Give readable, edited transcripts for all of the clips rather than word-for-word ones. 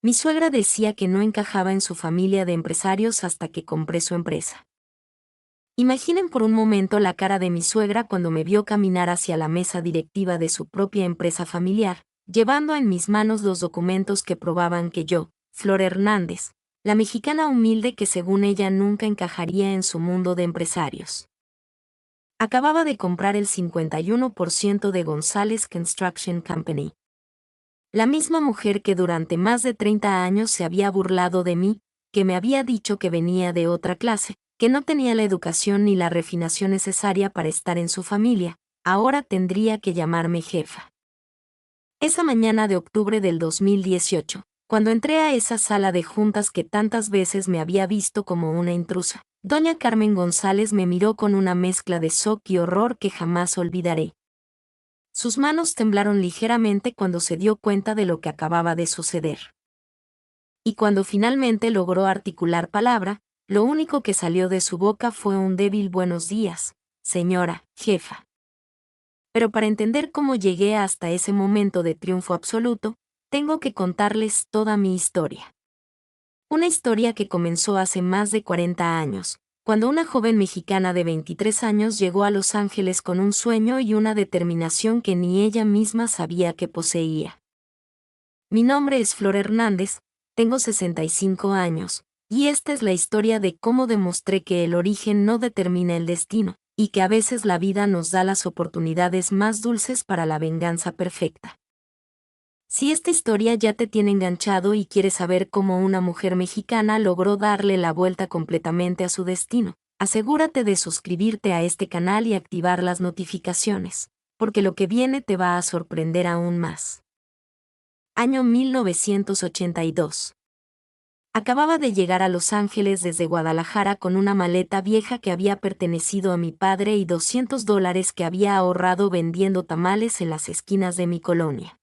Mi suegra decía que no encajaba en su familia de empresarios hasta que compré su empresa. Imaginen por un momento la cara de mi suegra cuando me vio caminar hacia la mesa directiva de su propia empresa familiar, llevando en mis manos los documentos que probaban que yo, Flor Hernández, la mexicana humilde que según ella nunca encajaría en su mundo de empresarios. Acababa de comprar el 51% de González Construction Company. La misma mujer que durante más de 30 años se había burlado de mí, que me había dicho que venía de otra clase, que no tenía la educación ni la refinación necesaria para estar en su familia, ahora tendría que llamarme jefa. Esa mañana de octubre del 2018, cuando entré a esa sala de juntas que tantas veces me había visto como una intrusa, doña Carmen González me miró con una mezcla de shock y horror que jamás olvidaré. Sus manos temblaron ligeramente cuando se dio cuenta de lo que acababa de suceder. Y cuando finalmente logró articular palabra, lo único que salió de su boca fue un débil buenos días, señora, jefa. Pero para entender cómo llegué hasta ese momento de triunfo absoluto, tengo que contarles toda mi historia. Una historia que comenzó hace más de 40 años, cuando una joven mexicana de 23 años llegó a Los Ángeles con un sueño y una determinación que ni ella misma sabía que poseía. Mi nombre es Flor Hernández, tengo 65 años, y esta es la historia de cómo demostré que el origen no determina el destino, y que a veces la vida nos da las oportunidades más dulces para la venganza perfecta. Si esta historia ya te tiene enganchado y quieres saber cómo una mujer mexicana logró darle la vuelta completamente a su destino, asegúrate de suscribirte a este canal y activar las notificaciones, porque lo que viene te va a sorprender aún más. Año 1982. Acababa de llegar a Los Ángeles desde Guadalajara con una maleta vieja que había pertenecido a mi padre y $200 que había ahorrado vendiendo tamales en las esquinas de mi colonia.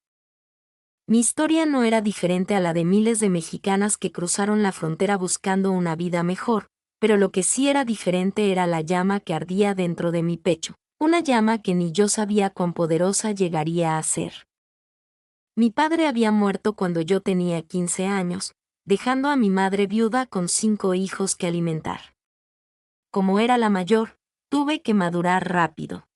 Mi historia no era diferente a la de miles de mexicanas que cruzaron la frontera buscando una vida mejor, pero lo que sí era diferente era la llama que ardía dentro de mi pecho, una llama que ni yo sabía cuán poderosa llegaría a ser. Mi padre había muerto cuando yo tenía 15 años, dejando a mi madre viuda con 5 hijos que alimentar. Como era la mayor, tuve que madurar rápido.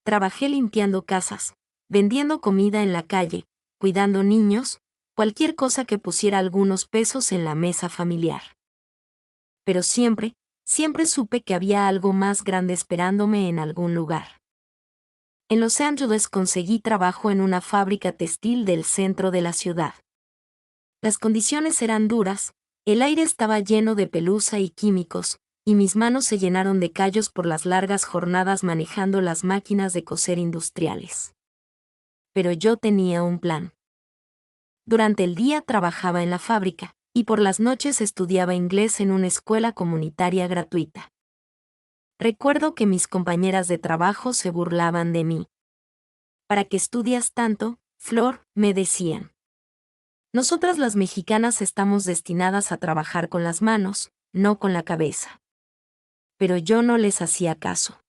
Trabajé limpiando casas, vendiendo comida en la calle, cuidando niños, cualquier cosa que pusiera algunos pesos en la mesa familiar. Pero siempre supe que había algo más grande esperándome en algún lugar. En Los Ángeles conseguí trabajo en una fábrica textil del centro de la ciudad. Las condiciones eran duras, el aire estaba lleno de pelusa y químicos, y mis manos se llenaron de callos por las largas jornadas manejando las máquinas de coser industriales. Pero yo tenía un plan. Durante el día trabajaba en la fábrica, y por las noches estudiaba inglés en una escuela comunitaria gratuita. Recuerdo que mis compañeras de trabajo se burlaban de mí. ¿Para qué estudias tanto, Flor?, me decían. Nosotras las mexicanas estamos destinadas a trabajar con las manos, no con la cabeza. Pero yo no les hacía caso.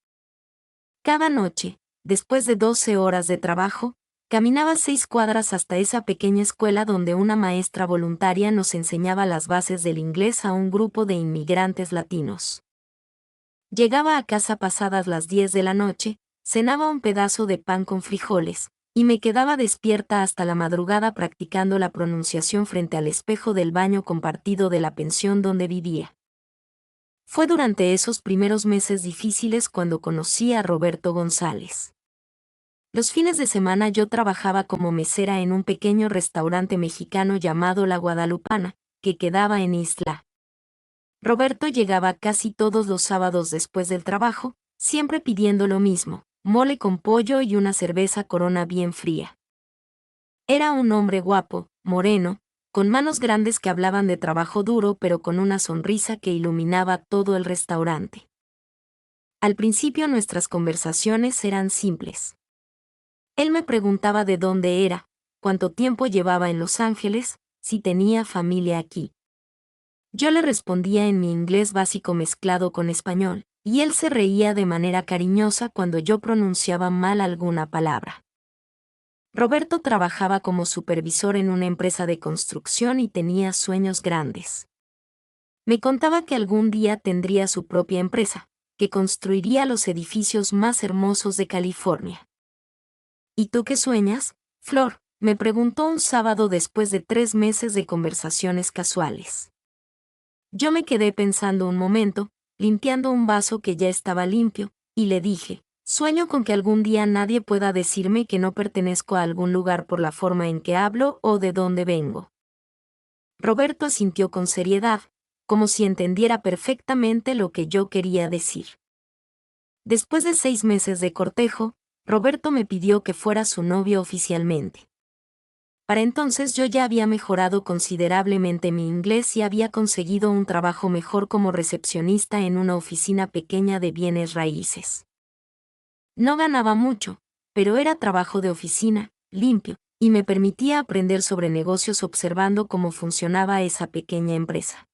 Cada noche, después de 12 horas de trabajo, caminaba 6 cuadras hasta esa pequeña escuela donde una maestra voluntaria nos enseñaba las bases del inglés a un grupo de inmigrantes latinos. Llegaba a casa pasadas las 10 de la noche, cenaba un pedazo de pan con frijoles, y me quedaba despierta hasta la madrugada practicando la pronunciación frente al espejo del baño compartido de la pensión donde vivía. Fue durante esos primeros meses difíciles cuando conocí a Roberto González. Los fines de semana yo trabajaba como mesera en un pequeño restaurante mexicano llamado La Guadalupana, que quedaba en Isla. Roberto llegaba casi todos los sábados después del trabajo, siempre pidiendo lo mismo, mole con pollo y una cerveza Corona bien fría. Era un hombre guapo, moreno, con manos grandes que hablaban de trabajo duro pero con una sonrisa que iluminaba todo el restaurante. Al principio nuestras conversaciones eran simples. Él me preguntaba de dónde era, cuánto tiempo llevaba en Los Ángeles, si tenía familia aquí. Yo le respondía en mi inglés básico mezclado con español, y él se reía de manera cariñosa cuando yo pronunciaba mal alguna palabra. Roberto trabajaba como supervisor en una empresa de construcción y tenía sueños grandes. Me contaba que algún día tendría su propia empresa, que construiría los edificios más hermosos de California. ¿Y tú qué sueñas, Flor?, me preguntó un sábado después de 3 meses de conversaciones casuales. Yo me quedé pensando un momento, limpiando un vaso que ya estaba limpio, y le dije, sueño con que algún día nadie pueda decirme que no pertenezco a algún lugar por la forma en que hablo o de dónde vengo. Roberto asintió con seriedad, como si entendiera perfectamente lo que yo quería decir. Después de 6 meses de cortejo, Roberto me pidió que fuera su novio oficialmente. Para entonces yo ya había mejorado considerablemente mi inglés y había conseguido un trabajo mejor como recepcionista en una oficina pequeña de bienes raíces. No ganaba mucho, pero era trabajo de oficina, limpio, y me permitía aprender sobre negocios observando cómo funcionaba esa pequeña empresa.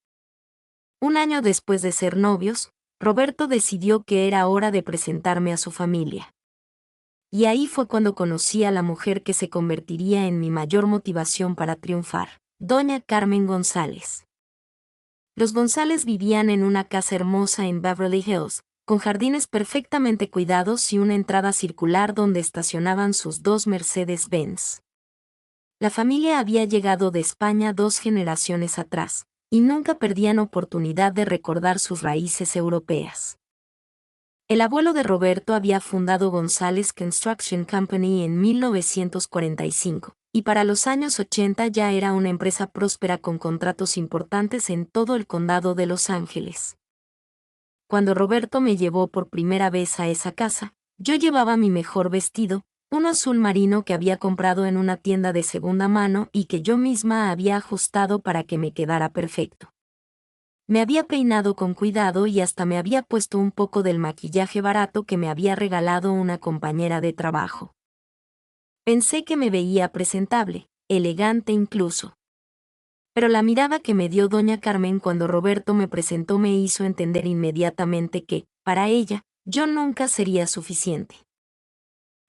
Un año después de ser novios, Roberto decidió que era hora de presentarme a su familia. Y ahí fue cuando conocí a la mujer que se convertiría en mi mayor motivación para triunfar, doña Carmen González. Los González vivían en una casa hermosa en Beverly Hills, con jardines perfectamente cuidados y una entrada circular donde estacionaban sus 2 Mercedes-Benz. La familia había llegado de España 2 generaciones atrás, y nunca perdían oportunidad de recordar sus raíces europeas. El abuelo de Roberto había fundado González Construction Company en 1945, y para los años 80 ya era una empresa próspera con contratos importantes en todo el condado de Los Ángeles. Cuando Roberto me llevó por primera vez a esa casa, yo llevaba mi mejor vestido, un azul marino que había comprado en una tienda de segunda mano y que yo misma había ajustado para que me quedara perfecto. Me había peinado con cuidado y hasta me había puesto un poco del maquillaje barato que me había regalado una compañera de trabajo. Pensé que me veía presentable, elegante incluso. Pero la mirada que me dio doña Carmen cuando Roberto me presentó me hizo entender inmediatamente que, para ella, yo nunca sería suficiente.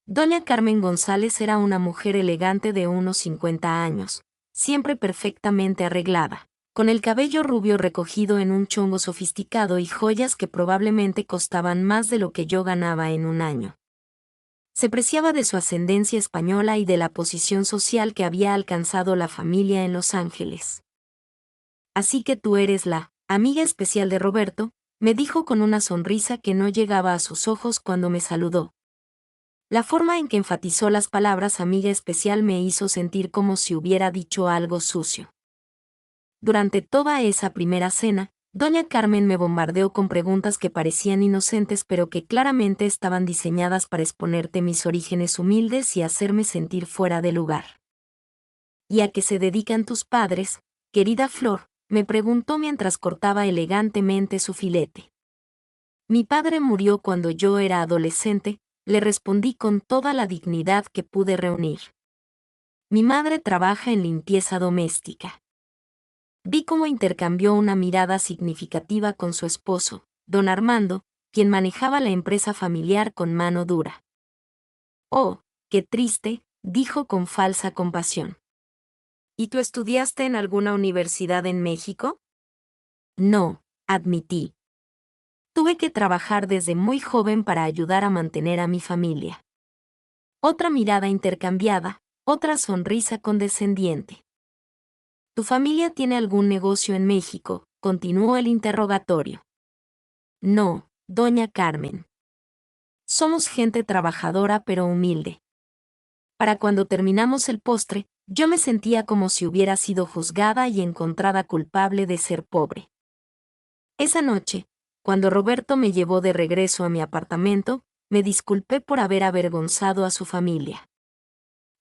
Doña Carmen González era una mujer elegante de unos 50 años, siempre perfectamente arreglada, con el cabello rubio recogido en un chongo sofisticado y joyas que probablemente costaban más de lo que yo ganaba en un año. Se preciaba de su ascendencia española y de la posición social que había alcanzado la familia en Los Ángeles. Así que tú eres la amiga especial de Roberto, me dijo con una sonrisa que no llegaba a sus ojos cuando me saludó. La forma en que enfatizó las palabras amiga especial me hizo sentir como si hubiera dicho algo sucio. Durante toda esa primera cena, doña Carmen me bombardeó con preguntas que parecían inocentes pero que claramente estaban diseñadas para exponerte mis orígenes humildes y hacerme sentir fuera de lugar. ¿Y a qué se dedican tus padres, querida Flor?, me preguntó mientras cortaba elegantemente su filete. Mi padre murió cuando yo era adolescente, le respondí con toda la dignidad que pude reunir. Mi madre trabaja en limpieza doméstica. Vi cómo intercambió una mirada significativa con su esposo, don Armando, quien manejaba la empresa familiar con mano dura. Oh, qué triste, dijo con falsa compasión. ¿Y tú estudiaste en alguna universidad en México? No, admití. Tuve que trabajar desde muy joven para ayudar a mantener a mi familia. Otra mirada intercambiada, otra sonrisa condescendiente. ¿Tu familia tiene algún negocio en México?, continuó el interrogatorio. No, doña Carmen. Somos gente trabajadora pero humilde. Para cuando terminamos el postre, yo me sentía como si hubiera sido juzgada y encontrada culpable de ser pobre. Esa noche, cuando Roberto me llevó de regreso a mi apartamento, me disculpé por haber avergonzado a su familia.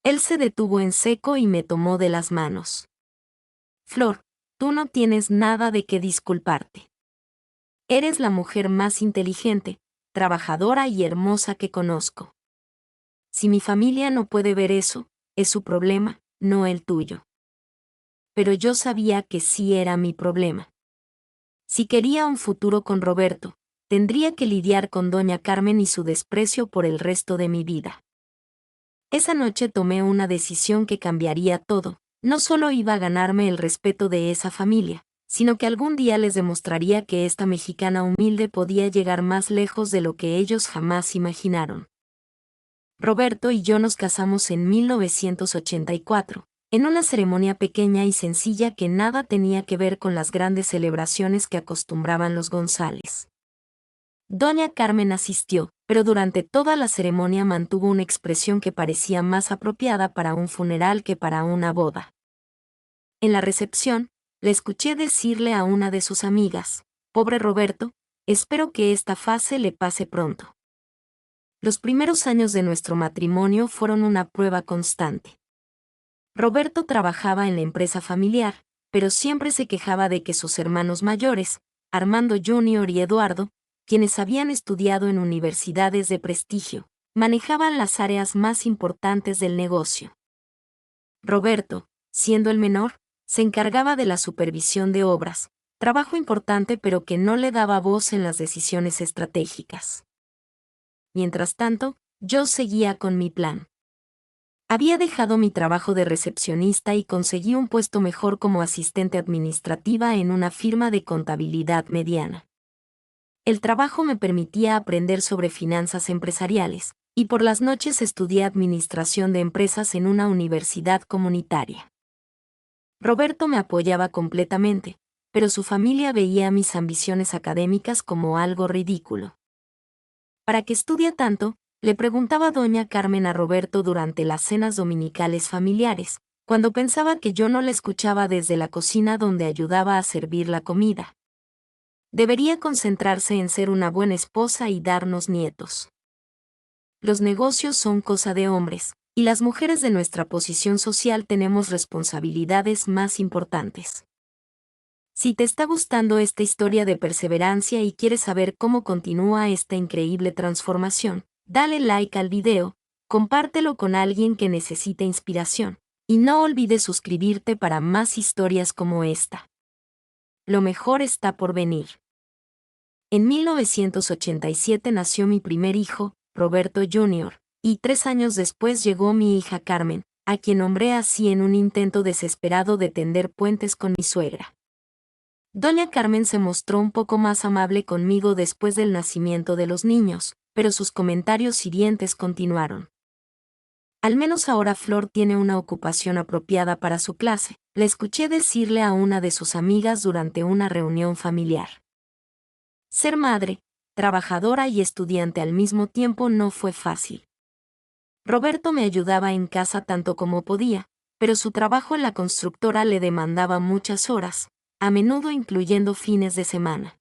Él se detuvo en seco y me tomó de las manos. Flor, tú no tienes nada de qué disculparte. Eres la mujer más inteligente, trabajadora y hermosa que conozco. Si mi familia no puede ver eso, es su problema, no el tuyo. Pero yo sabía que sí era mi problema. Si quería un futuro con Roberto, tendría que lidiar con doña Carmen y su desprecio por el resto de mi vida. Esa noche tomé una decisión que cambiaría todo. No solo iba a ganarme el respeto de esa familia, sino que algún día les demostraría que esta mexicana humilde podía llegar más lejos de lo que ellos jamás imaginaron. Roberto y yo nos casamos en 1984, en una ceremonia pequeña y sencilla que nada tenía que ver con las grandes celebraciones que acostumbraban los González. Doña Carmen asistió, pero durante toda la ceremonia mantuvo una expresión que parecía más apropiada para un funeral que para una boda. En la recepción, le escuché decirle a una de sus amigas: «Pobre Roberto, espero que esta fase le pase pronto». Los primeros años de nuestro matrimonio fueron una prueba constante. Roberto trabajaba en la empresa familiar, pero siempre se quejaba de que sus hermanos mayores, Armando Jr. y Eduardo, quienes habían estudiado en universidades de prestigio, manejaban las áreas más importantes del negocio. Roberto, siendo el menor, se encargaba de la supervisión de obras, trabajo importante pero que no le daba voz en las decisiones estratégicas. Mientras tanto, yo seguía con mi plan. Había dejado mi trabajo de recepcionista y conseguí un puesto mejor como asistente administrativa en una firma de contabilidad mediana. El trabajo me permitía aprender sobre finanzas empresariales, y por las noches estudié administración de empresas en una universidad comunitaria. Roberto me apoyaba completamente, pero su familia veía mis ambiciones académicas como algo ridículo. ¿Para qué estudia tanto?, le preguntaba doña Carmen a Roberto durante las cenas dominicales familiares, cuando pensaba que yo no le escuchaba desde la cocina donde ayudaba a servir la comida. Debería concentrarse en ser una buena esposa y darnos nietos. Los negocios son cosa de hombres, y las mujeres de nuestra posición social tenemos responsabilidades más importantes. Si te está gustando esta historia de perseverancia y quieres saber cómo continúa esta increíble transformación, dale like al video, compártelo con alguien que necesite inspiración, y no olvides suscribirte para más historias como esta. Lo mejor está por venir. En 1987 nació mi primer hijo, Roberto Jr., y 3 años después llegó mi hija Carmen, a quien nombré así en un intento desesperado de tender puentes con mi suegra. Doña Carmen se mostró un poco más amable conmigo después del nacimiento de los niños, pero sus comentarios hirientes continuaron. Al menos ahora Flor tiene una ocupación apropiada para su clase, le escuché decirle a una de sus amigas durante una reunión familiar. Ser madre, trabajadora y estudiante al mismo tiempo no fue fácil. Roberto me ayudaba en casa tanto como podía, pero su trabajo en la constructora le demandaba muchas horas, a menudo incluyendo fines de semana.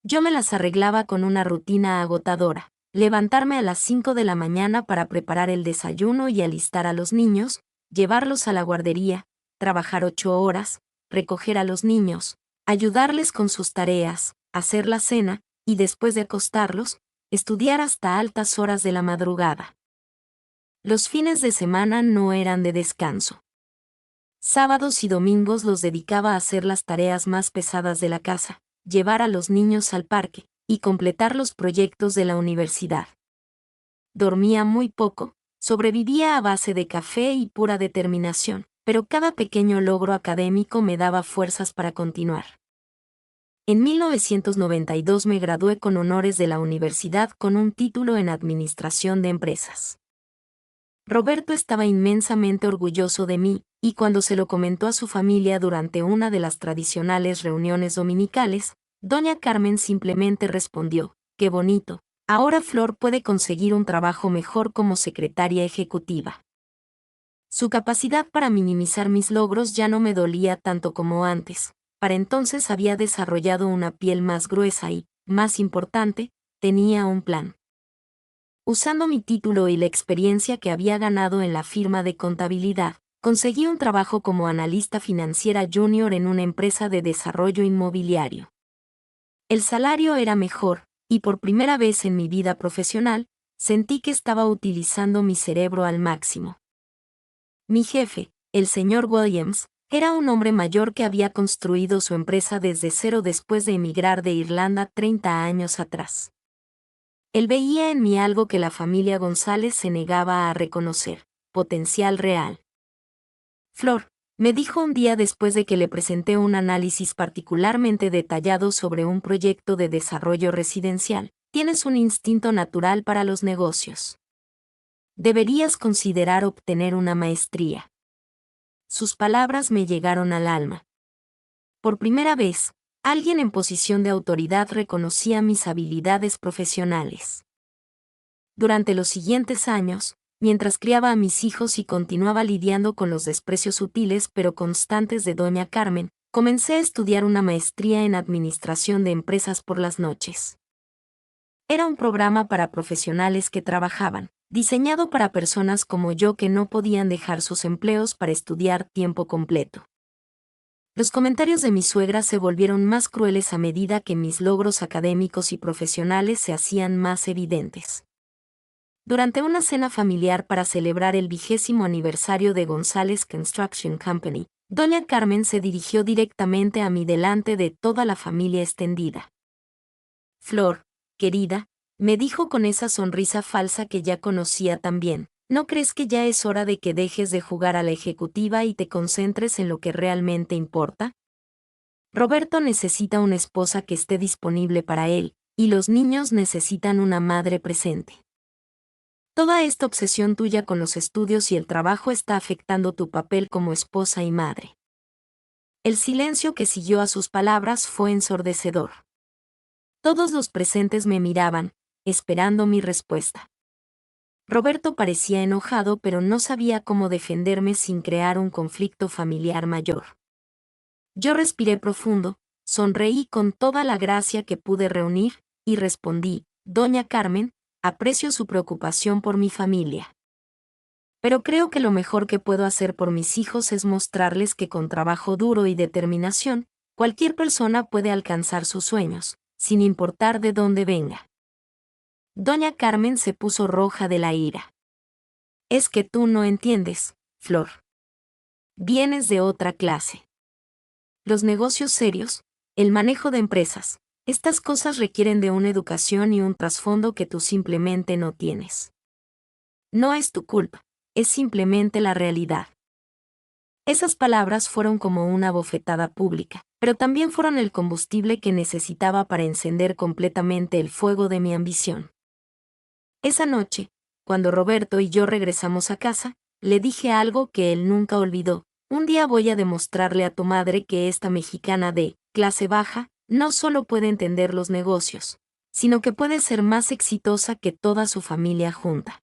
Yo me las arreglaba con una rutina agotadora: levantarme a las 5 de la mañana para preparar el desayuno y alistar a los niños, llevarlos a la guardería, trabajar 8 horas, recoger a los niños, ayudarles con sus tareas, hacer la cena, y después de acostarlos, estudiar hasta altas horas de la madrugada. Los fines de semana no eran de descanso. Sábados y domingos los dedicaba a hacer las tareas más pesadas de la casa, llevar a los niños al parque, y completar los proyectos de la universidad. Dormía muy poco, sobrevivía a base de café y pura determinación, pero cada pequeño logro académico me daba fuerzas para continuar. En 1992 me gradué con honores de la universidad con un título en Administración de Empresas. Roberto estaba inmensamente orgulloso de mí, y cuando se lo comentó a su familia durante una de las tradicionales reuniones dominicales, doña Carmen simplemente respondió: «Qué bonito, ahora Flor puede conseguir un trabajo mejor como secretaria ejecutiva». Su capacidad para minimizar mis logros ya no me dolía tanto como antes. Para entonces había desarrollado una piel más gruesa y, más importante, tenía un plan. Usando mi título y la experiencia que había ganado en la firma de contabilidad, conseguí un trabajo como analista financiera junior en una empresa de desarrollo inmobiliario. El salario era mejor, y por primera vez en mi vida profesional, sentí que estaba utilizando mi cerebro al máximo. Mi jefe, el señor Williams, era un hombre mayor que había construido su empresa desde cero después de emigrar de Irlanda 30 años atrás. Él veía en mí algo que la familia González se negaba a reconocer: potencial real. Flor, me dijo un día después de que le presenté un análisis particularmente detallado sobre un proyecto de desarrollo residencial, tienes un instinto natural para los negocios. Deberías considerar obtener una maestría. Sus palabras me llegaron al alma. Por primera vez, alguien en posición de autoridad reconocía mis habilidades profesionales. Durante los siguientes años, mientras criaba a mis hijos y continuaba lidiando con los desprecios sutiles pero constantes de doña Carmen, comencé a estudiar una maestría en administración de empresas por las noches. Era un programa para profesionales que trabajaban, diseñado para personas como yo que no podían dejar sus empleos para estudiar tiempo completo. Los comentarios de mi suegra se volvieron más crueles a medida que mis logros académicos y profesionales se hacían más evidentes. Durante una cena familiar para celebrar el 20º aniversario de González Construction Company, doña Carmen se dirigió directamente a mí delante de toda la familia extendida. Flor, querida, me dijo con esa sonrisa falsa que ya conocía tan bien, ¿no crees que ya es hora de que dejes de jugar a la ejecutiva y te concentres en lo que realmente importa? Roberto necesita una esposa que esté disponible para él, y los niños necesitan una madre presente. Toda esta obsesión tuya con los estudios y el trabajo está afectando tu papel como esposa y madre. El silencio que siguió a sus palabras fue ensordecedor. Todos los presentes me miraban, esperando mi respuesta. Roberto parecía enojado, pero no sabía cómo defenderme sin crear un conflicto familiar mayor. Yo respiré profundo, sonreí con toda la gracia que pude reunir, y respondí: Doña Carmen, aprecio su preocupación por mi familia. Pero creo que lo mejor que puedo hacer por mis hijos es mostrarles que con trabajo duro y determinación, cualquier persona puede alcanzar sus sueños, sin importar de dónde venga. Doña Carmen se puso roja de la ira. Es que tú no entiendes, Flor. Vienes de otra clase. Los negocios serios, el manejo de empresas, estas cosas requieren de una educación y un trasfondo que tú simplemente no tienes. No es tu culpa, es simplemente la realidad. Esas palabras fueron como una bofetada pública, pero también fueron el combustible que necesitaba para encender completamente el fuego de mi ambición. Esa noche, cuando Roberto y yo regresamos a casa, le dije algo que él nunca olvidó: un día voy a demostrarle a tu madre que esta mexicana de clase baja no solo puede entender los negocios, sino que puede ser más exitosa que toda su familia junta.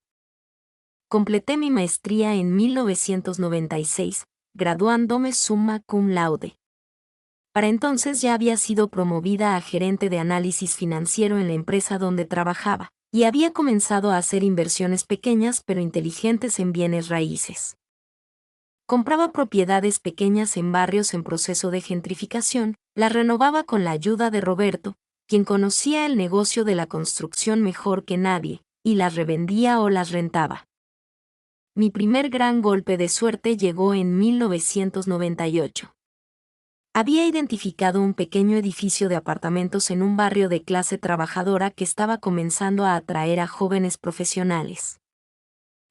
Completé mi maestría en 1996, graduándome summa cum laude. Para entonces ya había sido promovida a gerente de análisis financiero en la empresa donde trabajaba, y había comenzado a hacer inversiones pequeñas pero inteligentes en bienes raíces. Compraba propiedades pequeñas en barrios en proceso de gentrificación, las renovaba con la ayuda de Roberto, quien conocía el negocio de la construcción mejor que nadie, y las revendía o las rentaba. Mi primer gran golpe de suerte llegó en 1998. Había identificado un pequeño edificio de apartamentos en un barrio de clase trabajadora que estaba comenzando a atraer a jóvenes profesionales.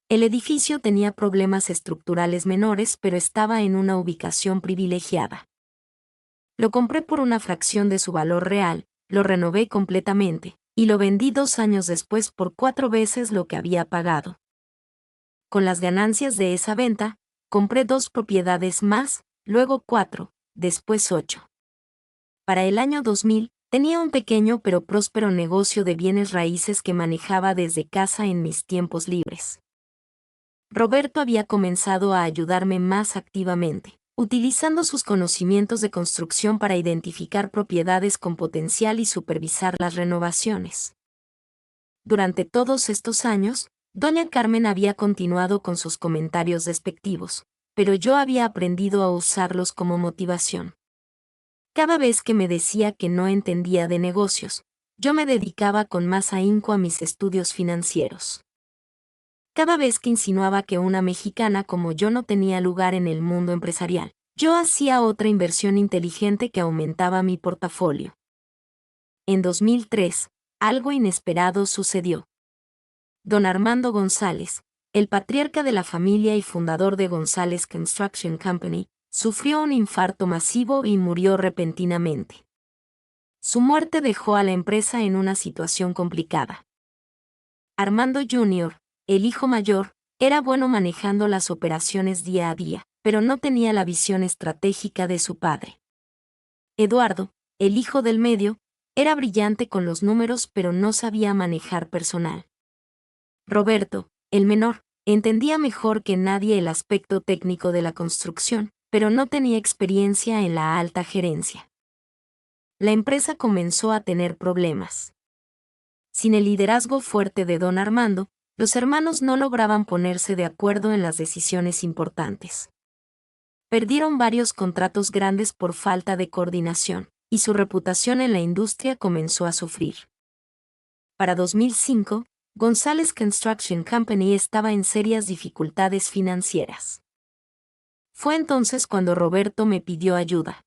El edificio tenía problemas estructurales menores, pero estaba en una ubicación privilegiada. Lo compré por una fracción de su valor real, lo renové completamente, y lo vendí 2 años después por 4 veces lo que había pagado. Con las ganancias de esa venta, compré 2 propiedades más, luego 4, después 8. Para el año 2000, tenía un pequeño pero próspero negocio de bienes raíces que manejaba desde casa en mis tiempos libres. Roberto había comenzado a ayudarme más activamente, utilizando sus conocimientos de construcción para identificar propiedades con potencial y supervisar las renovaciones. Durante todos estos años, doña Carmen había continuado con sus comentarios despectivos, pero yo había aprendido a usarlos como motivación. Cada vez que me decía que no entendía de negocios, yo me dedicaba con más ahínco a mis estudios financieros. Cada vez que insinuaba que una mexicana como yo no tenía lugar en el mundo empresarial, yo hacía otra inversión inteligente que aumentaba mi portafolio. En 2003, algo inesperado sucedió. Don Armando González, el patriarca de la familia y fundador de González Construction Company, sufrió un infarto masivo y murió repentinamente. Su muerte dejó a la empresa en una situación complicada. Armando Jr., el hijo mayor, era bueno manejando las operaciones día a día, pero no tenía la visión estratégica de su padre. Eduardo, el hijo del medio, era brillante con los números pero no sabía manejar personal. Roberto, el menor, entendía mejor que nadie el aspecto técnico de la construcción, pero no tenía experiencia en la alta gerencia. La empresa comenzó a tener problemas. Sin el liderazgo fuerte de don Armando, los hermanos no lograban ponerse de acuerdo en las decisiones importantes. Perdieron varios contratos grandes por falta de coordinación, y su reputación en la industria comenzó a sufrir. Para 2005, González Construction Company estaba en serias dificultades financieras. Fue entonces cuando Roberto me pidió ayuda.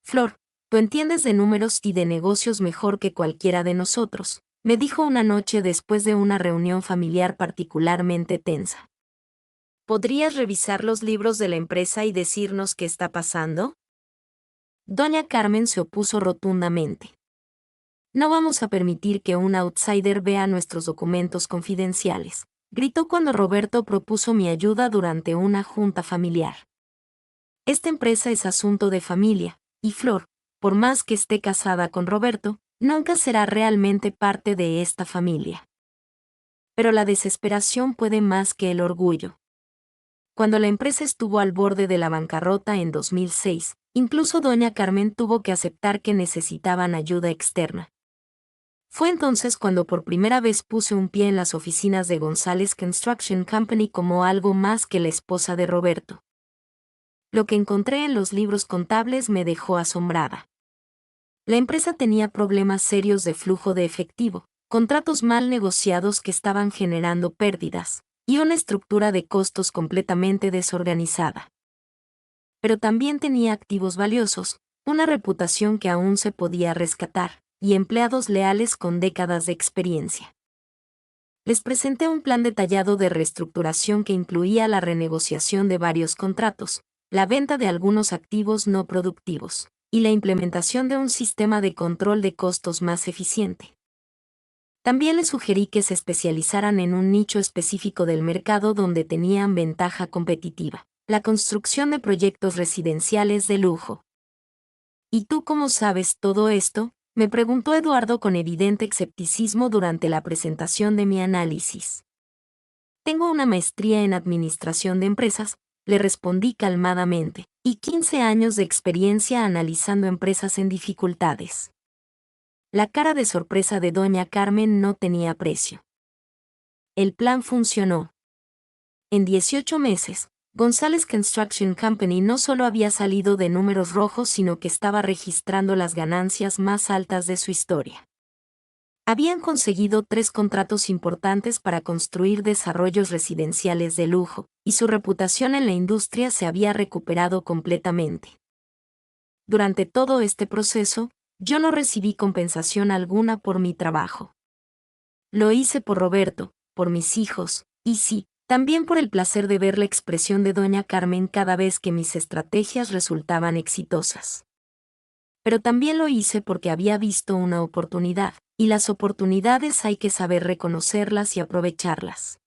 Flor, tú entiendes de números y de negocios mejor que cualquiera de nosotros, me dijo una noche después de una reunión familiar particularmente tensa. ¿Podrías revisar los libros de la empresa y decirnos qué está pasando? Doña Carmen se opuso rotundamente. No vamos a permitir que un outsider vea nuestros documentos confidenciales, gritó cuando Roberto propuso mi ayuda durante una junta familiar. Esta empresa es asunto de familia, y Flor, por más que esté casada con Roberto, nunca será realmente parte de esta familia. Pero la desesperación puede más que el orgullo. Cuando la empresa estuvo al borde de la bancarrota en 2006, incluso doña Carmen tuvo que aceptar que necesitaban ayuda externa. Fue entonces cuando por primera vez puse un pie en las oficinas de González Construction Company como algo más que la esposa de Roberto. Lo que encontré en los libros contables me dejó asombrada. La empresa tenía problemas serios de flujo de efectivo, contratos mal negociados que estaban generando pérdidas, y una estructura de costos completamente desorganizada. Pero también tenía activos valiosos, una reputación que aún se podía rescatar, y empleados leales con décadas de experiencia. Les presenté un plan detallado de reestructuración que incluía la renegociación de varios contratos, la venta de algunos activos no productivos, y la implementación de un sistema de control de costos más eficiente. También les sugerí que se especializaran en un nicho específico del mercado donde tenían ventaja competitiva, la construcción de proyectos residenciales de lujo. ¿Y tú cómo sabes todo esto?, me preguntó Eduardo con evidente escepticismo durante la presentación de mi análisis. Tengo una maestría en administración de empresas, le respondí calmadamente, y 15 años de experiencia analizando empresas en dificultades. La cara de sorpresa de doña Carmen no tenía precio. El plan funcionó. En 18 meses, González Construction Company no solo había salido de números rojos, sino que estaba registrando las ganancias más altas de su historia. Habían conseguido 3 contratos importantes para construir desarrollos residenciales de lujo, y su reputación en la industria se había recuperado completamente. Durante todo este proceso, yo no recibí compensación alguna por mi trabajo. Lo hice por Roberto, por mis hijos, y sí, también por el placer de ver la expresión de doña Carmen cada vez que mis estrategias resultaban exitosas. Pero también lo hice porque había visto una oportunidad, y las oportunidades hay que saber reconocerlas y aprovecharlas.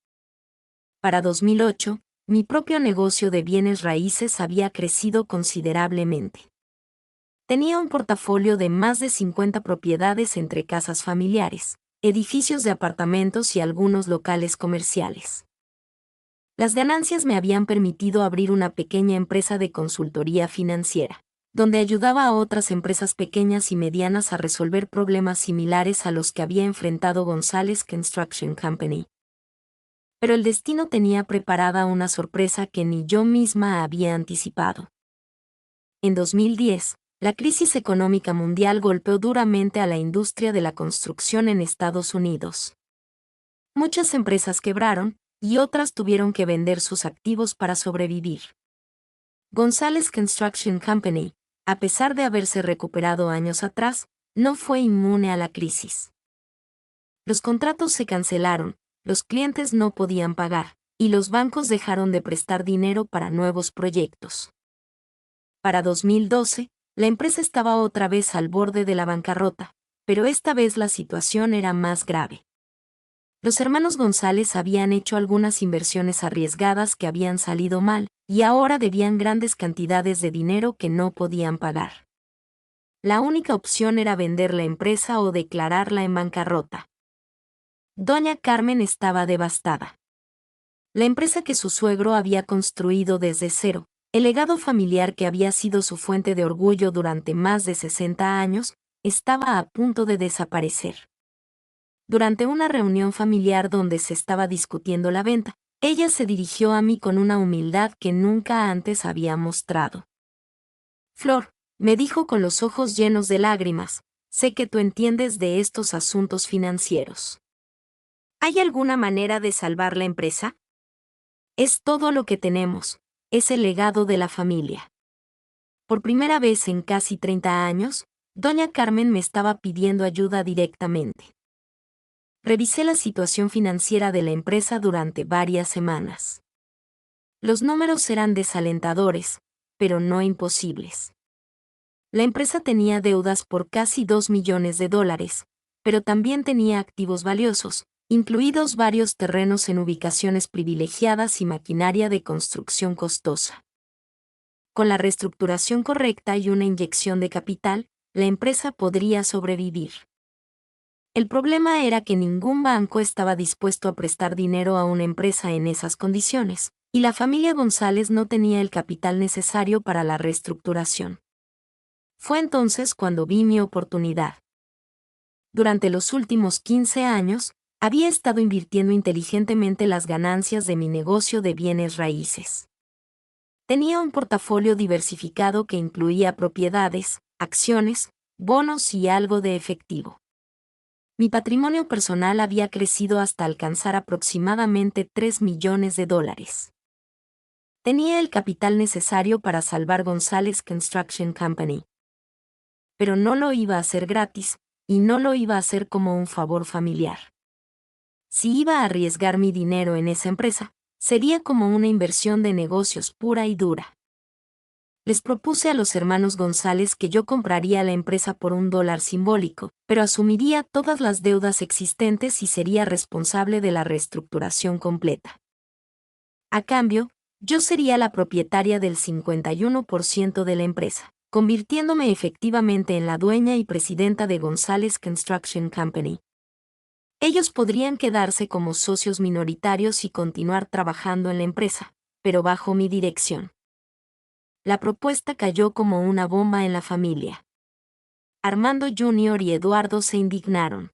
Para 2008, mi propio negocio de bienes raíces había crecido considerablemente. Tenía un portafolio de más de 50 propiedades entre casas familiares, edificios de apartamentos y algunos locales comerciales. Las ganancias me habían permitido abrir una pequeña empresa de consultoría financiera, donde ayudaba a otras empresas pequeñas y medianas a resolver problemas similares a los que había enfrentado González Construction Company. Pero el destino tenía preparada una sorpresa que ni yo misma había anticipado. En 2010, la crisis económica mundial golpeó duramente a la industria de la construcción en Estados Unidos. Muchas empresas quebraron, y otras tuvieron que vender sus activos para sobrevivir. González Construction Company, a pesar de haberse recuperado años atrás, no fue inmune a la crisis. Los contratos se cancelaron, los clientes no podían pagar, y los bancos dejaron de prestar dinero para nuevos proyectos. Para 2012, la empresa estaba otra vez al borde de la bancarrota, pero esta vez la situación era más grave. Los hermanos González habían hecho algunas inversiones arriesgadas que habían salido mal, y ahora debían grandes cantidades de dinero que no podían pagar. La única opción era vender la empresa o declararla en bancarrota. Doña Carmen estaba devastada. La empresa que su suegro había construido desde cero, el legado familiar que había sido su fuente de orgullo durante más de 60 años, estaba a punto de desaparecer. Durante una reunión familiar donde se estaba discutiendo la venta, ella se dirigió a mí con una humildad que nunca antes había mostrado. Flor, me dijo con los ojos llenos de lágrimas, sé que tú entiendes de estos asuntos financieros. ¿Hay alguna manera de salvar la empresa? Es todo lo que tenemos, es el legado de la familia. Por primera vez en casi 30 años, doña Carmen me estaba pidiendo ayuda directamente. Revisé la situación financiera de la empresa durante varias semanas. Los números eran desalentadores, pero no imposibles. La empresa tenía deudas por casi $2 millones, pero también tenía activos valiosos, incluidos varios terrenos en ubicaciones privilegiadas y maquinaria de construcción costosa. Con la reestructuración correcta y una inyección de capital, la empresa podría sobrevivir. El problema era que ningún banco estaba dispuesto a prestar dinero a una empresa en esas condiciones, y la familia González no tenía el capital necesario para la reestructuración. Fue entonces cuando vi mi oportunidad. Durante los últimos 15 años, había estado invirtiendo inteligentemente las ganancias de mi negocio de bienes raíces. Tenía un portafolio diversificado que incluía propiedades, acciones, bonos y algo de efectivo. Mi patrimonio personal había crecido hasta alcanzar aproximadamente $3 millones. Tenía el capital necesario para salvar González Construction Company. Pero no lo iba a hacer gratis, y no lo iba a hacer como un favor familiar. Si iba a arriesgar mi dinero en esa empresa, sería como una inversión de negocios pura y dura. Les propuse a los hermanos González que yo compraría la empresa por $1 simbólico, pero asumiría todas las deudas existentes y sería responsable de la reestructuración completa. A cambio, yo sería la propietaria del 51% de la empresa, convirtiéndome efectivamente en la dueña y presidenta de González Construction Company. Ellos podrían quedarse como socios minoritarios y continuar trabajando en la empresa, pero bajo mi dirección. La propuesta cayó como una bomba en la familia. Armando Jr. y Eduardo se indignaron.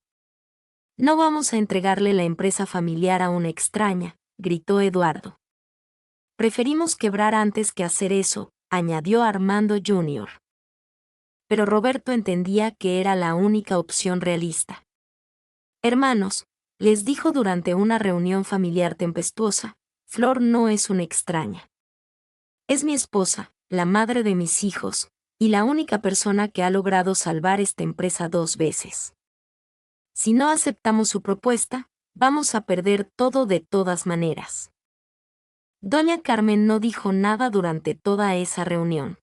No vamos a entregarle la empresa familiar a una extraña, gritó Eduardo. Preferimos quebrar antes que hacer eso, añadió Armando Jr. Pero Roberto entendía que era la única opción realista. Hermanos, les dijo durante una reunión familiar tempestuosa, Flor no es una extraña. Es mi esposa, la madre de mis hijos, y la única persona que ha logrado salvar esta empresa 2 veces. Si no aceptamos su propuesta, vamos a perder todo de todas maneras. Doña Carmen no dijo nada durante toda esa reunión.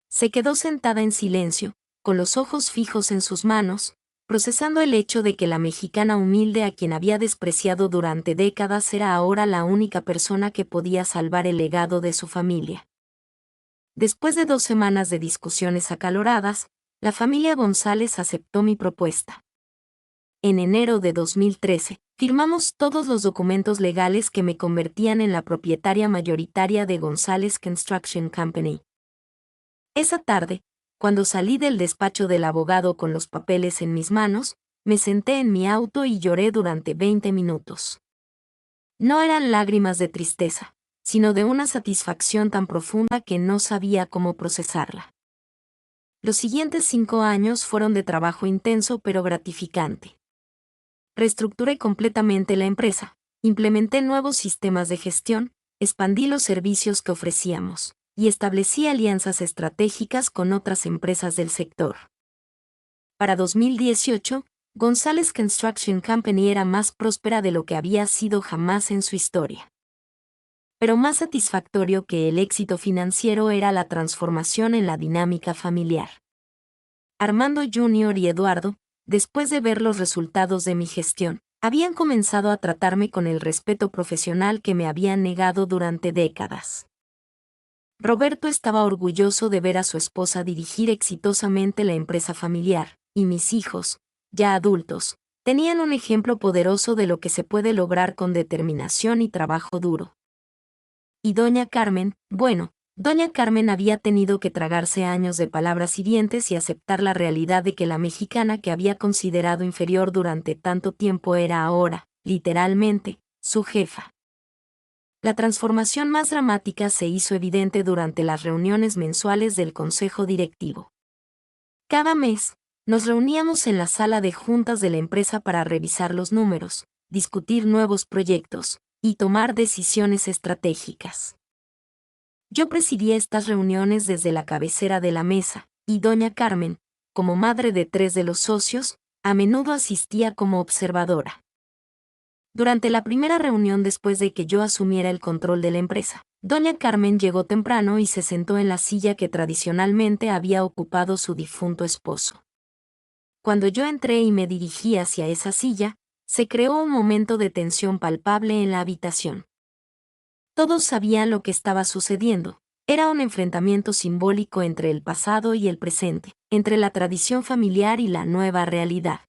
Se quedó sentada en silencio, con los ojos fijos en sus manos, procesando el hecho de que la mexicana humilde a quien había despreciado durante décadas era ahora la única persona que podía salvar el legado de su familia. Después de 2 semanas de discusiones acaloradas, la familia González aceptó mi propuesta. En enero de 2013, firmamos todos los documentos legales que me convertían en la propietaria mayoritaria de González Construction Company. Esa tarde, cuando salí del despacho del abogado con los papeles en mis manos, me senté en mi auto y lloré durante 20 minutos. No eran lágrimas de tristeza, sino de una satisfacción tan profunda que no sabía cómo procesarla. Los siguientes 5 años fueron de trabajo intenso pero gratificante. Reestructuré completamente la empresa, implementé nuevos sistemas de gestión, expandí los servicios que ofrecíamos, y establecí alianzas estratégicas con otras empresas del sector. Para 2018, González Construction Company era más próspera de lo que había sido jamás en su historia. Pero más satisfactorio que el éxito financiero era la transformación en la dinámica familiar. Armando Jr. y Eduardo, después de ver los resultados de mi gestión, habían comenzado a tratarme con el respeto profesional que me habían negado durante décadas. Roberto estaba orgulloso de ver a su esposa dirigir exitosamente la empresa familiar, y mis hijos, ya adultos, tenían un ejemplo poderoso de lo que se puede lograr con determinación y trabajo duro. Y doña Carmen, doña Carmen había tenido que tragarse años de palabras hirientes y aceptar la realidad de que la mexicana que había considerado inferior durante tanto tiempo era ahora, literalmente, su jefa. La transformación más dramática se hizo evidente durante las reuniones mensuales del Consejo Directivo. Cada mes, nos reuníamos en la sala de juntas de la empresa para revisar los números, discutir nuevos proyectos y tomar decisiones estratégicas. Yo presidía estas reuniones desde la cabecera de la mesa, y doña Carmen, como madre de 3 de los socios, a menudo asistía como observadora. Durante la primera reunión después de que yo asumiera el control de la empresa, doña Carmen llegó temprano y se sentó en la silla que tradicionalmente había ocupado su difunto esposo. Cuando yo entré y me dirigí hacia esa silla, se creó un momento de tensión palpable en la habitación. Todos sabían lo que estaba sucediendo. Era un enfrentamiento simbólico entre el pasado y el presente, entre la tradición familiar y la nueva realidad.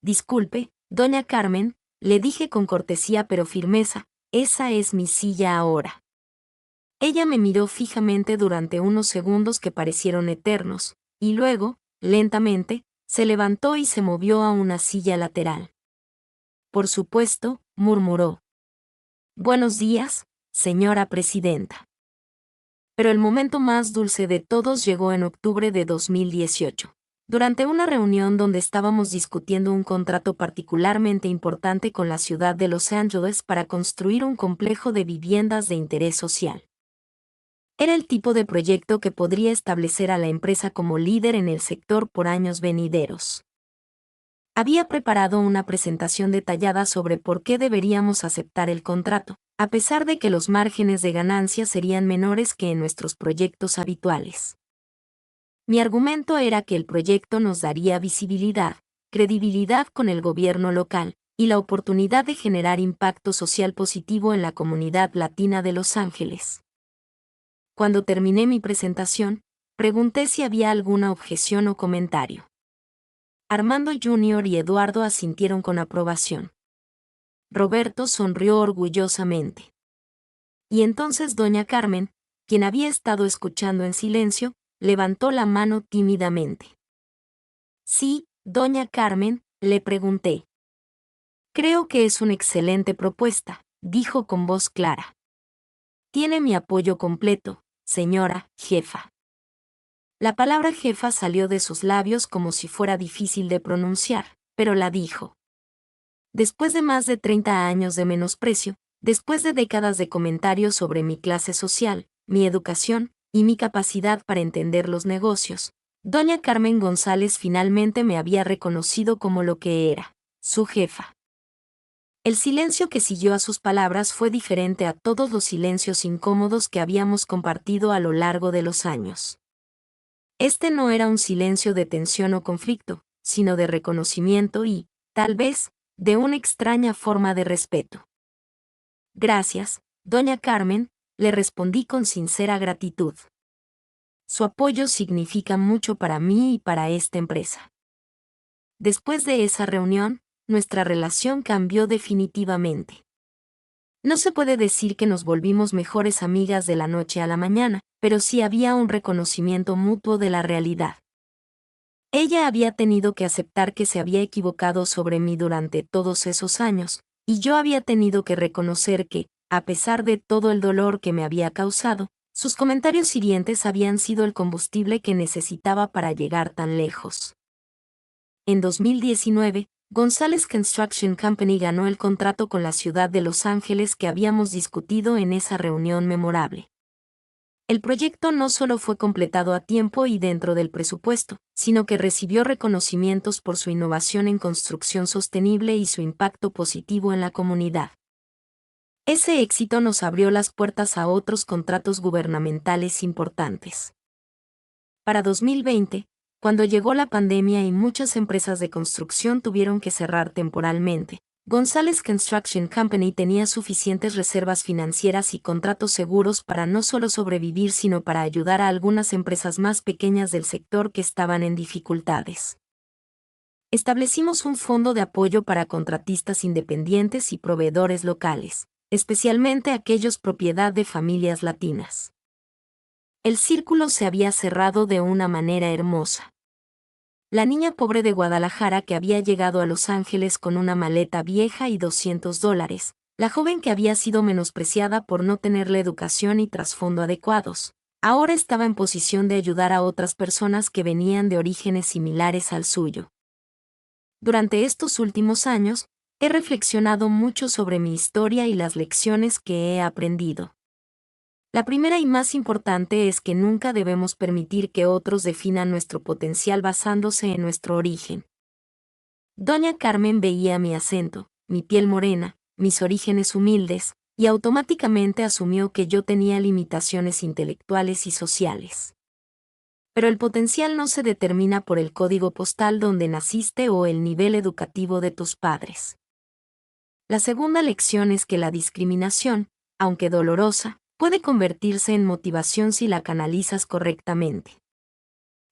Disculpe, doña Carmen, le dije con cortesía pero firmeza, esa es mi silla ahora. Ella me miró fijamente durante unos segundos que parecieron eternos, y luego, lentamente, se levantó y se movió a una silla lateral. Por supuesto, murmuró. Buenos días, señora presidenta. Pero el momento más dulce de todos llegó en octubre de 2018. Durante una reunión donde estábamos discutiendo un contrato particularmente importante con la ciudad de Los Ángeles para construir un complejo de viviendas de interés social. Era el tipo de proyecto que podría establecer a la empresa como líder en el sector por años venideros. Había preparado una presentación detallada sobre por qué deberíamos aceptar el contrato, a pesar de que los márgenes de ganancia serían menores que en nuestros proyectos habituales. Mi argumento era que el proyecto nos daría visibilidad, credibilidad con el gobierno local, y la oportunidad de generar impacto social positivo en la comunidad latina de Los Ángeles. Cuando terminé mi presentación, pregunté si había alguna objeción o comentario. Armando Jr. y Eduardo asintieron con aprobación. Roberto sonrió orgullosamente. Y entonces doña Carmen, quien había estado escuchando en silencio, levantó la mano tímidamente. Sí, doña Carmen, le pregunté. Creo que es una excelente propuesta, dijo con voz clara. Tiene mi apoyo completo, señora jefa. La palabra jefa salió de sus labios como si fuera difícil de pronunciar, pero la dijo. Después de más de 30 años de menosprecio, después de décadas de comentarios sobre mi clase social, mi educación y mi capacidad para entender los negocios, doña Carmen González finalmente me había reconocido como lo que era, su jefa. El silencio que siguió a sus palabras fue diferente a todos los silencios incómodos que habíamos compartido a lo largo de los años. Este no era un silencio de tensión o conflicto, sino de reconocimiento y, tal vez, de una extraña forma de respeto. Gracias, doña Carmen, le respondí con sincera gratitud. Su apoyo significa mucho para mí y para esta empresa. Después de esa reunión, nuestra relación cambió definitivamente. No se puede decir que nos volvimos mejores amigas de la noche a la mañana, pero sí había un reconocimiento mutuo de la realidad. Ella había tenido que aceptar que se había equivocado sobre mí durante todos esos años, y yo había tenido que reconocer que, a pesar de todo el dolor que me había causado, sus comentarios hirientes habían sido el combustible que necesitaba para llegar tan lejos. En 2019, González Construction Company ganó el contrato con la ciudad de Los Ángeles que habíamos discutido en esa reunión memorable. El proyecto no solo fue completado a tiempo y dentro del presupuesto, sino que recibió reconocimientos por su innovación en construcción sostenible y su impacto positivo en la comunidad. Ese éxito nos abrió las puertas a otros contratos gubernamentales importantes. Para 2020, cuando llegó la pandemia y muchas empresas de construcción tuvieron que cerrar temporalmente, González Construction Company tenía suficientes reservas financieras y contratos seguros para no solo sobrevivir sino para ayudar a algunas empresas más pequeñas del sector que estaban en dificultades. Establecimos un fondo de apoyo para contratistas independientes y proveedores locales, especialmente aquellos propiedad de familias latinas. El círculo se había cerrado de una manera hermosa. La niña pobre de Guadalajara que había llegado a Los Ángeles con una maleta vieja y $200, la joven que había sido menospreciada por no tener la educación y trasfondo adecuados, ahora estaba en posición de ayudar a otras personas que venían de orígenes similares al suyo. Durante estos últimos años, he reflexionado mucho sobre mi historia y las lecciones que he aprendido. La primera y más importante es que nunca debemos permitir que otros definan nuestro potencial basándose en nuestro origen. Doña Carmen veía mi acento, mi piel morena, mis orígenes humildes, y automáticamente asumió que yo tenía limitaciones intelectuales y sociales. Pero el potencial no se determina por el código postal donde naciste o el nivel educativo de tus padres. La segunda lección es que la discriminación, aunque dolorosa, puede convertirse en motivación si la canalizas correctamente.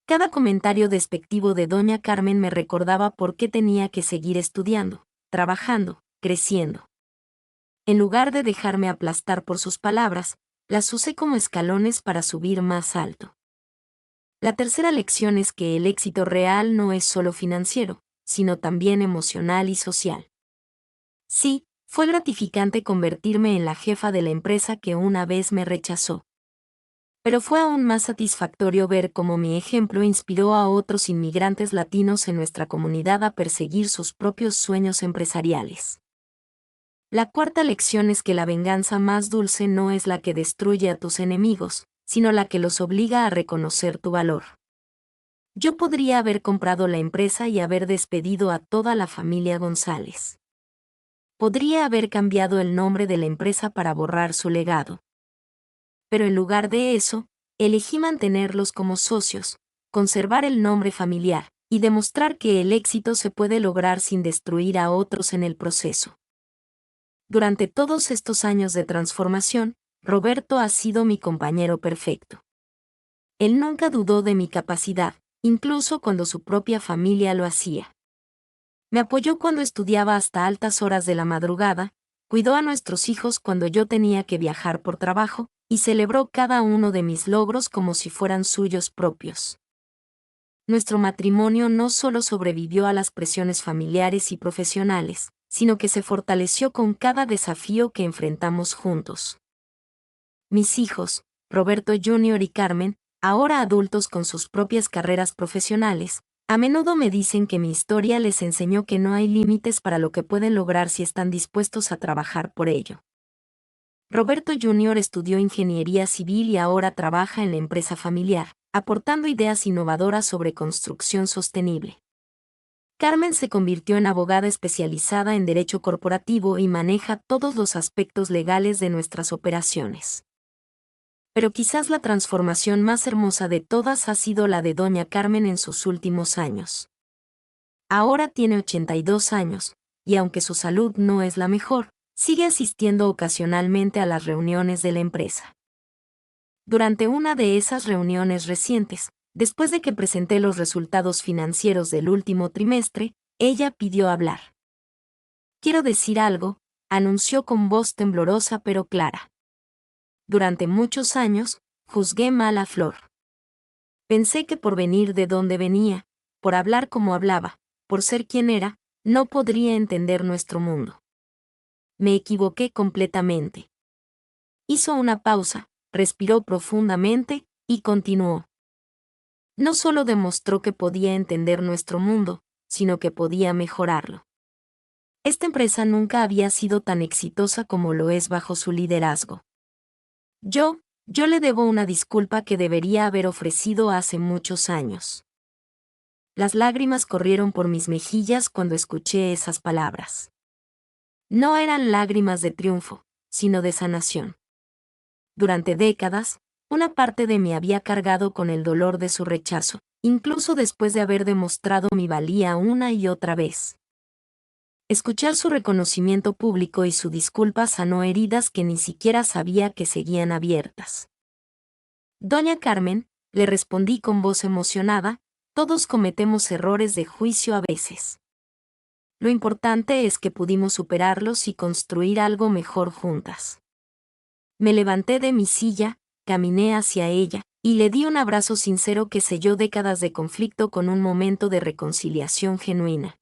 Cada comentario despectivo de Doña Carmen me recordaba por qué tenía que seguir estudiando, trabajando, creciendo. En lugar de dejarme aplastar por sus palabras, las usé como escalones para subir más alto. La tercera lección es que el éxito real no es solo financiero, sino también emocional y social. Sí, fue gratificante convertirme en la jefa de la empresa que una vez me rechazó. Pero fue aún más satisfactorio ver cómo mi ejemplo inspiró a otros inmigrantes latinos en nuestra comunidad a perseguir sus propios sueños empresariales. La cuarta lección es que la venganza más dulce no es la que destruye a tus enemigos, sino la que los obliga a reconocer tu valor. Yo podría haber comprado la empresa y haber despedido a toda la familia González. Podría haber cambiado el nombre de la empresa para borrar su legado. Pero en lugar de eso, elegí mantenerlos como socios, conservar el nombre familiar, y demostrar que el éxito se puede lograr sin destruir a otros en el proceso. Durante todos estos años de transformación, Roberto ha sido mi compañero perfecto. Él nunca dudó de mi capacidad, incluso cuando su propia familia lo hacía. Me apoyó cuando estudiaba hasta altas horas de la madrugada, cuidó a nuestros hijos cuando yo tenía que viajar por trabajo, y celebró cada uno de mis logros como si fueran suyos propios. Nuestro matrimonio no solo sobrevivió a las presiones familiares y profesionales, sino que se fortaleció con cada desafío que enfrentamos juntos. Mis hijos, Roberto Jr. y Carmen, ahora adultos con sus propias carreras profesionales, a menudo me dicen que mi historia les enseñó que no hay límites para lo que pueden lograr si están dispuestos a trabajar por ello. Roberto Jr. estudió ingeniería civil y ahora trabaja en la empresa familiar, aportando ideas innovadoras sobre construcción sostenible. Carmen se convirtió en abogada especializada en derecho corporativo y maneja todos los aspectos legales de nuestras operaciones. Pero quizás la transformación más hermosa de todas ha sido la de Doña Carmen en sus últimos años. Ahora tiene 82 años, y aunque su salud no es la mejor, sigue asistiendo ocasionalmente a las reuniones de la empresa. Durante una de esas reuniones recientes, después de que presenté los resultados financieros del último trimestre, ella pidió hablar. «Quiero decir algo», anunció con voz temblorosa pero clara. Durante muchos años, juzgué mal a Flor. Pensé que por venir de donde venía, por hablar como hablaba, por ser quien era, no podría entender nuestro mundo. Me equivoqué completamente. Hizo una pausa, respiró profundamente, y continuó. No solo demostró que podía entender nuestro mundo, sino que podía mejorarlo. Esta empresa nunca había sido tan exitosa como lo es bajo su liderazgo. Yo, Yo le debo una disculpa que debería haber ofrecido hace muchos años. Las lágrimas corrieron por mis mejillas cuando escuché esas palabras. No eran lágrimas de triunfo, sino de sanación. Durante décadas, una parte de mí había cargado con el dolor de su rechazo, incluso después de haber demostrado mi valía una y otra vez. Escuchar su reconocimiento público y su disculpa sanó heridas que ni siquiera sabía que seguían abiertas. Doña Carmen, le respondí con voz emocionada, todos cometemos errores de juicio a veces. Lo importante es que pudimos superarlos y construir algo mejor juntas. Me levanté de mi silla, caminé hacia ella, y le di un abrazo sincero que selló décadas de conflicto con un momento de reconciliación genuina.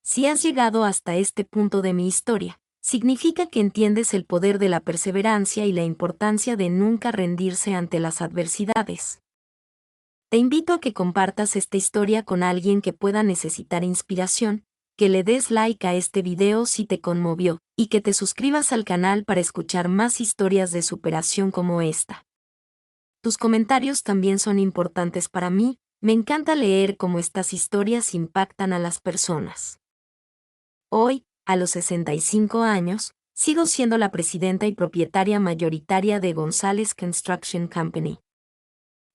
Si has llegado hasta este punto de mi historia, significa que entiendes el poder de la perseverancia y la importancia de nunca rendirse ante las adversidades. Te invito a que compartas esta historia con alguien que pueda necesitar inspiración, que le des like a este video si te conmovió, y que te suscribas al canal para escuchar más historias de superación como esta. Tus comentarios también son importantes para mí, me encanta leer cómo estas historias impactan a las personas. Hoy, a los 65 años, sigo siendo la presidenta y propietaria mayoritaria de González Construction Company.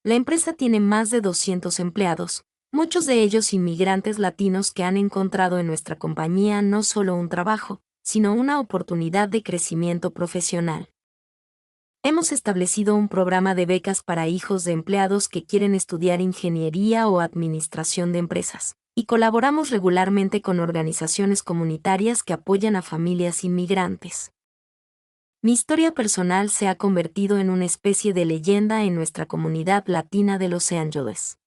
La empresa tiene más de 200 empleados, muchos de ellos inmigrantes latinos que han encontrado en nuestra compañía no solo un trabajo, sino una oportunidad de crecimiento profesional. Hemos establecido un programa de becas para hijos de empleados que quieren estudiar ingeniería o administración de empresas, y colaboramos regularmente con organizaciones comunitarias que apoyan a familias inmigrantes. Mi historia personal se ha convertido en una especie de leyenda en nuestra comunidad latina de Los Ángeles.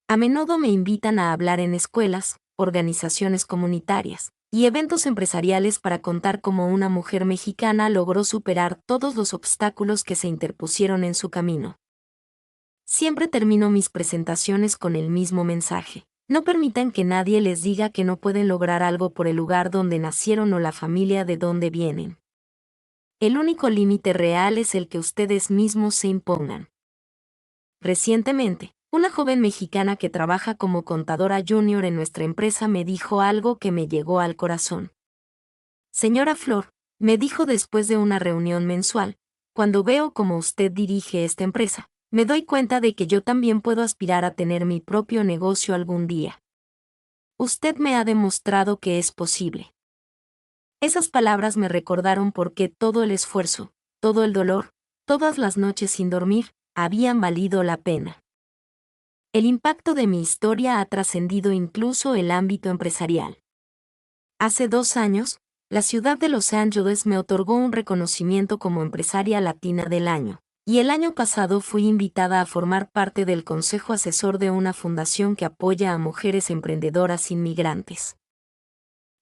A menudo me invitan a hablar en escuelas, organizaciones comunitarias y eventos empresariales para contar cómo una mujer mexicana logró superar todos los obstáculos que se interpusieron en su camino. Siempre termino mis presentaciones con el mismo mensaje. No permitan que nadie les diga que no pueden lograr algo por el lugar donde nacieron o la familia de donde vienen. El único límite real es el que ustedes mismos se impongan. Recientemente, una joven mexicana que trabaja como contadora junior en nuestra empresa me dijo algo que me llegó al corazón. Señora Flor, me dijo después de una reunión mensual, cuando veo cómo usted dirige esta empresa, me doy cuenta de que yo también puedo aspirar a tener mi propio negocio algún día. Usted me ha demostrado que es posible. Esas palabras me recordaron por qué todo el esfuerzo, todo el dolor, todas las noches sin dormir, habían valido la pena. El impacto de mi historia ha trascendido incluso el ámbito empresarial. Hace 2 años, la ciudad de Los Ángeles me otorgó un reconocimiento como empresaria latina del año, y el año pasado fui invitada a formar parte del consejo asesor de una fundación que apoya a mujeres emprendedoras inmigrantes.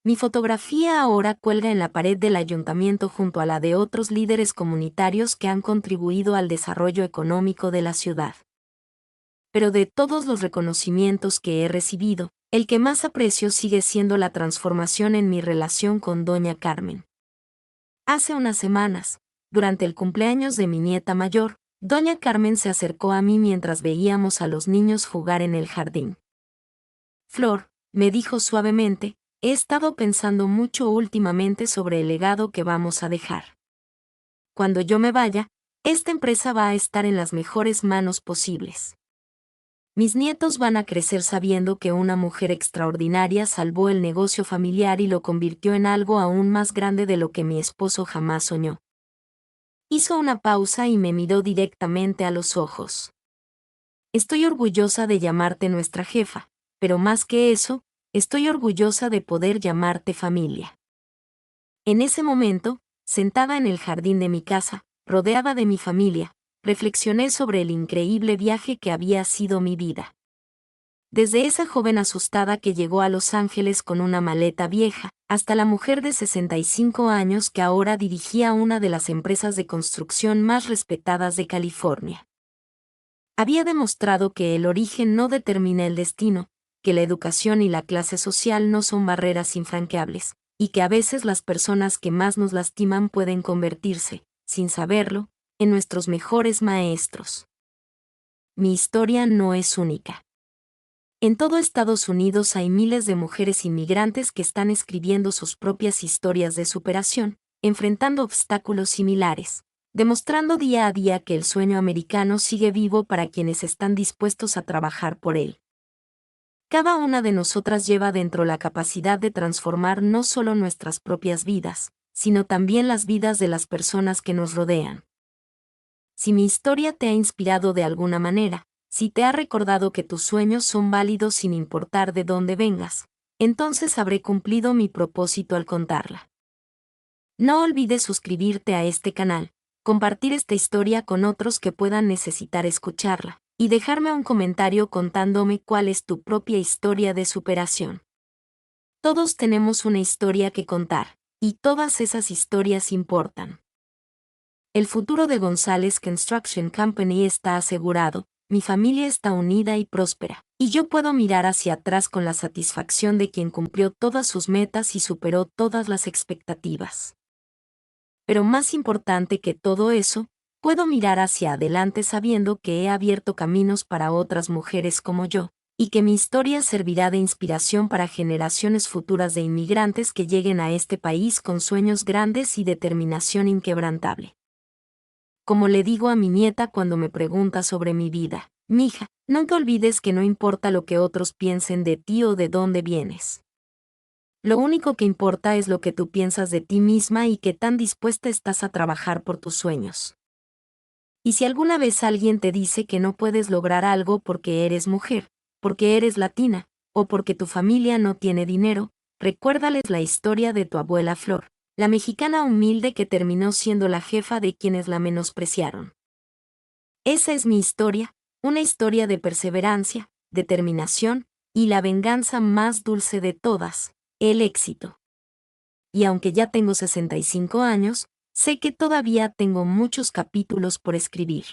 Mi fotografía ahora cuelga en la pared del ayuntamiento junto a la de otros líderes comunitarios que han contribuido al desarrollo económico de la ciudad. Pero de todos los reconocimientos que he recibido, el que más aprecio sigue siendo la transformación en mi relación con Doña Carmen. Hace unas semanas, durante el cumpleaños de mi nieta mayor, Doña Carmen se acercó a mí mientras veíamos a los niños jugar en el jardín. Flor, me dijo suavemente, he estado pensando mucho últimamente sobre el legado que vamos a dejar. Cuando yo me vaya, esta empresa va a estar en las mejores manos posibles. Mis nietos van a crecer sabiendo que una mujer extraordinaria salvó el negocio familiar y lo convirtió en algo aún más grande de lo que mi esposo jamás soñó. Hizo una pausa y me miró directamente a los ojos. Estoy orgullosa de llamarte nuestra jefa, pero más que eso, estoy orgullosa de poder llamarte familia. En ese momento, sentada en el jardín de mi casa, rodeada de mi familia, reflexioné sobre el increíble viaje que había sido mi vida. Desde esa joven asustada que llegó a Los Ángeles con una maleta vieja, hasta la mujer de 65 años que ahora dirigía una de las empresas de construcción más respetadas de California. Había demostrado que el origen no determina el destino, que la educación y la clase social no son barreras infranqueables, y que a veces las personas que más nos lastiman pueden convertirse, sin saberlo, en nuestros mejores maestros. Mi historia no es única. En todo Estados Unidos hay miles de mujeres inmigrantes que están escribiendo sus propias historias de superación, enfrentando obstáculos similares, demostrando día a día que el sueño americano sigue vivo para quienes están dispuestos a trabajar por él. Cada una de nosotras lleva dentro la capacidad de transformar no solo nuestras propias vidas, sino también las vidas de las personas que nos rodean. Si mi historia te ha inspirado de alguna manera, si te ha recordado que tus sueños son válidos sin importar de dónde vengas, entonces habré cumplido mi propósito al contarla. No olvides suscribirte a este canal, compartir esta historia con otros que puedan necesitar escucharla, y dejarme un comentario contándome cuál es tu propia historia de superación. Todos tenemos una historia que contar, y todas esas historias importan. El futuro de González Construction Company está asegurado, mi familia está unida y próspera, y yo puedo mirar hacia atrás con la satisfacción de quien cumplió todas sus metas y superó todas las expectativas. Pero más importante que todo eso, puedo mirar hacia adelante sabiendo que he abierto caminos para otras mujeres como yo, y que mi historia servirá de inspiración para generaciones futuras de inmigrantes que lleguen a este país con sueños grandes y determinación inquebrantable. Como le digo a mi nieta cuando me pregunta sobre mi vida, mija, nunca olvides que no importa lo que otros piensen de ti o de dónde vienes. Lo único que importa es lo que tú piensas de ti misma y qué tan dispuesta estás a trabajar por tus sueños. Y si alguna vez alguien te dice que no puedes lograr algo porque eres mujer, porque eres latina, o porque tu familia no tiene dinero, recuérdales la historia de tu abuela Flor, la mexicana humilde que terminó siendo la jefa de quienes la menospreciaron. Esa es mi historia, una historia de perseverancia, determinación, y la venganza más dulce de todas, el éxito. Y aunque ya tengo 65 años, sé que todavía tengo muchos capítulos por escribir.